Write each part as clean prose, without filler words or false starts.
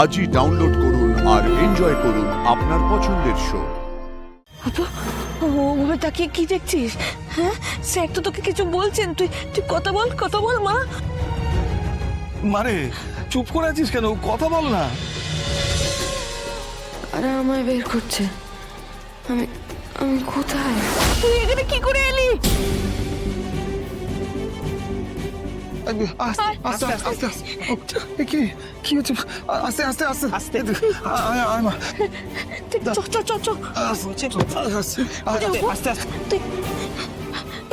আজই ডাউনলোড করুন আর এনজয় করুন আপনার পছন্দের শো। ওভাবে তাকিয়ে কি দেখছিস? হ্যাঁ, স্যার তো তোকে কিছু বলছেন, তুই তুই কথা বল মা। মারে চুপ করে আছিস কেন? কথা বল না। আরে আমায় বের করছে। আমি আমি কোথায়? তুই এখানে কি করে এলি? আস্তে আস্তে আস্তে আস্তে কি কি হচ্ছে? আস্তে আস্তে আস্তে আস্তে আয় মা। চ আস্তে আস্তে তুই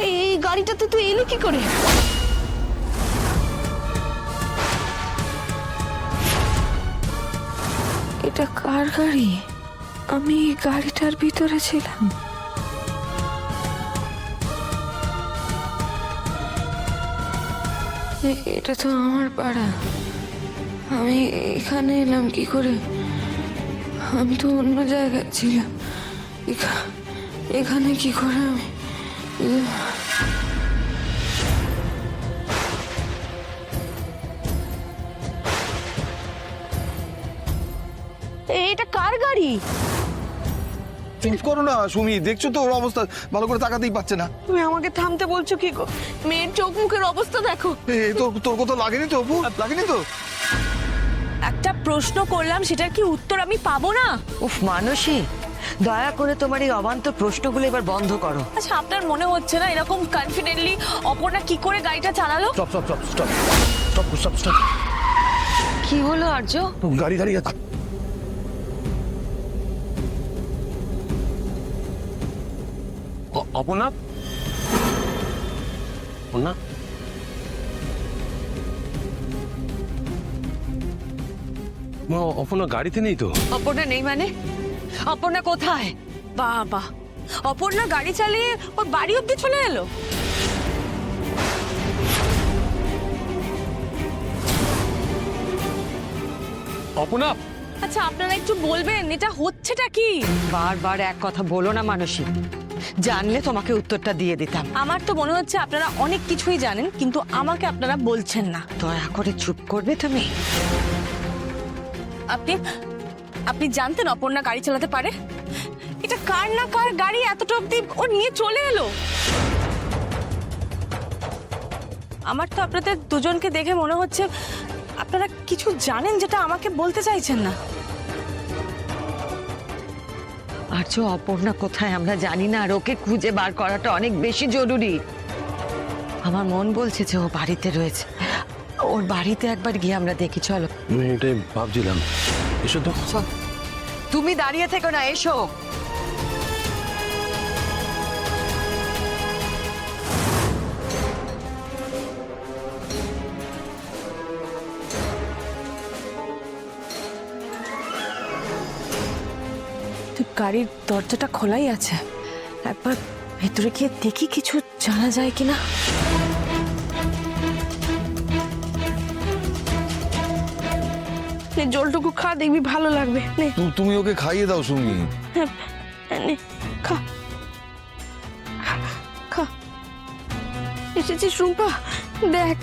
এই গাড়িটাতে তুই এলি কি করে? এটা কার গাড়ি? আমি এই গাড়িটার ভিতরে ছিলাম। এটা তো আমার পাড়া। আমি এখানে এলাম কি করে? আমি তো অন্য জায়গায় ছিলাম। এখানে কি করে আমি? এটা কার গাড়ি? চুপ করো না সুমি, দেখছো তো ওর অবস্থা, ভালো করে তাকাতেই পাচ্ছে না। তুমি আমাকে থামতে বলছো কি গো? মেয়ের চোখ মুখের অবস্থা দেখো। তোর তোর কোথাও লাগেনি তো অপু? লাগেনি তো? একটা প্রশ্ন করলাম, সেটার কি উত্তর আমি পাবো না? উফ মানসী, দয়া করে তোমার এই অবান্তর প্রশ্নগুলো এবার বন্ধ করো। আচ্ছা, আপনার মনে হচ্ছে না এরকম কনফিডেন্টলি অপর্ণা কি করে গাড়িটা চালালো? Stop stop stop stop stop stop stop. কি হলো আর্য? গাড়ি দাঁড়িয়ে আছে। অপর্ণা, অপর্ণা, মা অপর্ণা গাড়িতে নেই তো? অপর্ণা নেই মানে? অপর্ণা কোথায়? বাবা, অপর্ণা গাড়ি চালিয়ে ওর বাড়ি অব্দি চলে এলো। অপর্ণা, আচ্ছা, আপনারা একটু বলবেন এটা হচ্ছেটা কি? বারবার এক কথা বলো না মানসী, জানলে তোমাকে উত্তরটা দিয়ে দিতাম। আমার তো মনে হচ্ছে আপনারা অনেক কিছুই জানেন, কিন্তু আমাকে আপনারা বলছেন না। দয়া করে চুপ করবে তুমি? আপনি আপনি জানতেন অপর্ণা গাড়ি চালাতে পারে? এটা কার না কার গাড়ি এতটা অব্দি ও নিয়ে চলে এলো। আমার তো আপনাদের দুজনকে দেখে মনে হচ্ছে আপনারা কিছু জানেন যেটা আমাকে বলতে চাইছেন না। আর্য, অপর্ণা কোথায় আমরা জানি না, আর ওকে খুঁজে বার করাটা অনেক বেশি জরুরি। আমার মন বলছে যে ও বাড়িতে রয়েছে। ওর বাড়িতে একবার গিয়ে আমরা দেখি, চলো। আমি এটাই ভাবছিলাম। এসো তো। তুমি দাঁড়িয়ে থেকো না, এসো। গাড়ির দরজাটা খোলাই আছে, একবার ভেতরে গিয়ে দেখি কিছু জানা যায় কিনা। জলটুকু খা, দেখবি ভালো লাগবে। নে, তুমি ওকে খাইয়ে দাও সুমি। হ্যাঁ, নে, খা খা। এসেছিস রুম্পা? দেখ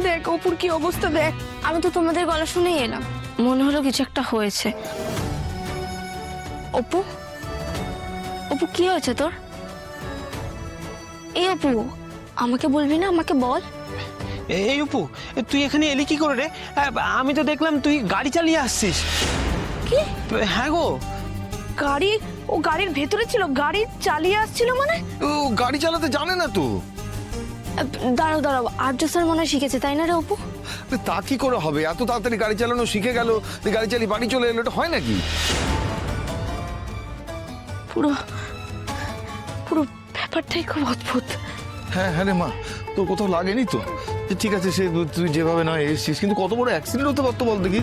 দেখ অপুর কি অবস্থা দেখ। আমি তো তোমাদের গলা শুনেই এলাম, মনে হলো কিছু একটা হয়েছে। অপু, অপু কি হয়েছে তোর? এই অপু, আমাকে বলবি না? আমাকে বল। এই অপু, তুই এখানে এলি কি করে রে? আমি তো দেখলাম তুই গাড়ি চালিয়ে আসছিস। কি? হ্যাঁ গো। ও গাড়ির ভেতরে ছিল, গাড়ি চালিয়ে আসছিল মানে? ও গাড়ি চালাতে জানে না তো। দাঁড়াও দাঁড়াও, আর্য স্যার মনে হয় শিখেছে, তাই না রে অপু? তা কি করে হবে? এত তাড়াতাড়ি গাড়ি চালানো শিখে গেল, গাড়ি চালিয়ে বাড়ি চলে এলো, এটা হয় নাকি? পুরো পুরো ব্যাপারটাই খুব অদ্ভুত। হ্যাঁ হ্যাঁ রে মা, তোর কোথাও লাগেনি তো? ঠিক আছে, সে তুই যেভাবে নয় এসেছিস, কিন্তু কত বড় অ্যাক্সিডেন্ট হতে পারতো বল দেখি।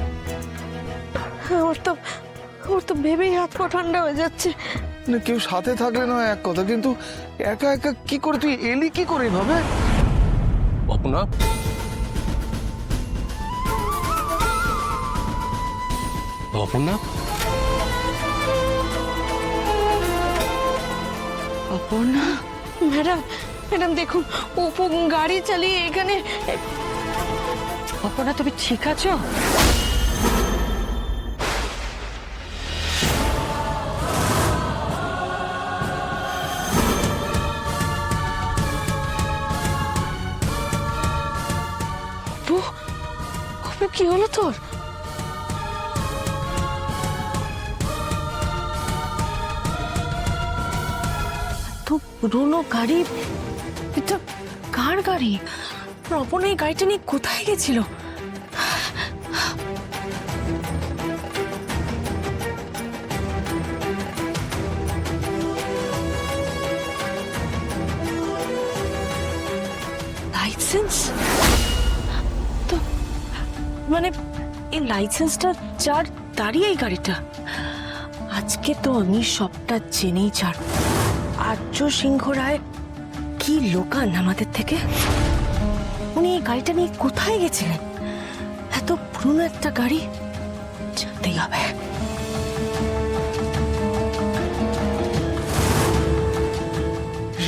আমার তো ভেবেই হাত পা ঠান্ডা হয়ে যাচ্ছে। না, কেউ সাথে থাকলে নয় এক কথা, কিন্তু একা একা কি করে তুই এলি কি করে এভাবে? অপর্ণা, অপর্ণা, অপর্ণা, ম্যাডাম দেখুন, অপু গাড়ি চালিয়ে এখানে। অপর্ণা, তুমি ঠিক আছো? কি হলো তোর? তো পুরোনো গাড়ি, এটা কার গাড়ি? অপন এই গাড়িটা নিয়ে কোথায় গেছিল? লাইসেন্স তো, মানে এই লাইসেন্সটা যার, দাঁড়িয়ে এই গাড়িটা। আজকে তো আমি সবটা জেনেই ছাড়ব। আর্য সিংহ রায় কি লোকান আমাদের থেকে? উনি এই গাড়িটা নিয়ে কোথায় গেছিলেন? এত পুরনো একটা গাড়ি, জানতেই হবে।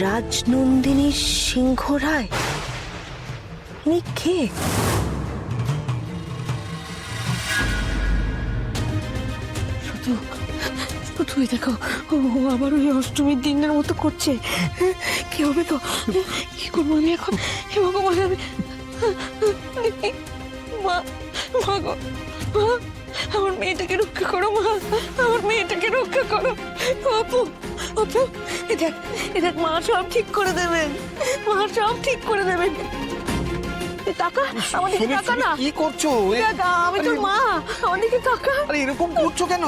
রাজনন্দিনী সিংহ রায়, উনি কে? তুই দেখো, ও আবার ওই অষ্টমীর দিনের মতো করছে। কি হবে তো? কি করবো আমি এখন? হে ভগবান, আমি মা, মা গো, মা, আমার মেয়েটাকে রক্ষা করো মা, আমার মেয়েটাকে রক্ষা করো। অপু, অপু, এ দেখ মা সব ঠিক করে দেবেন, মা সব ঠিক করে দেবেন। টাকা আমাদেরকে, টাকা না, কি করছো? টাকা, আমি তো মা, আমাদেরকে টাকা। আরে এরকম করছো কেন?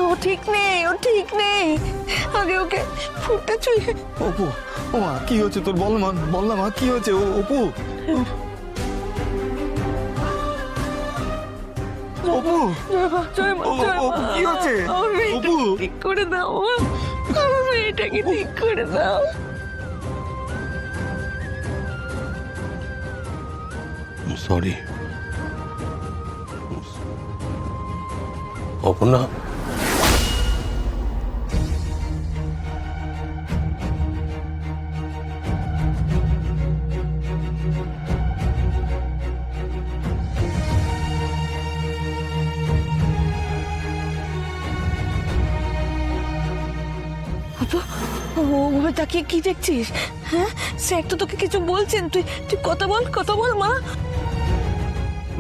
ও ঠিক নেই, ও ঠিক নেই, আগে ওকে ফুটটা চুয়ে। অপু, ও মা, কি হয়েছে তোর? বল মা, বল না মা, কি হয়েছে? অপু, অপু, কি হচ্ছে? অপু, ঠিক করে দাও, আমার মেয়েটাকে ঠিক করে দাও। সরি অপর্ণা। ওভাবে তাকিয়ে কি দেখছিস? হ্যাঁ, স্যার তো তোকে কিছু বলছেন, তুই তুই কথা বল, কথা বল মা।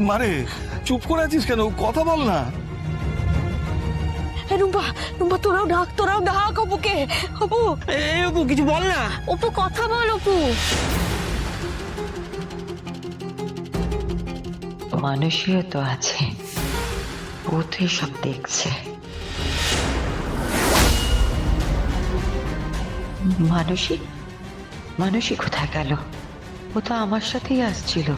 মারে চুপ করে আছিস কেন? কথা বল না। রুম্পা, রুম্পা, তোরাও ডাক অপুকে। অপু, অপু কিছু বল না। অপু কথা বল, অপু। মানুষীয় তো আছে, ও তো সব দেখছে। মানসী, মানসী কোথায় গেল? ও তো আমার সাথেই আসছিল।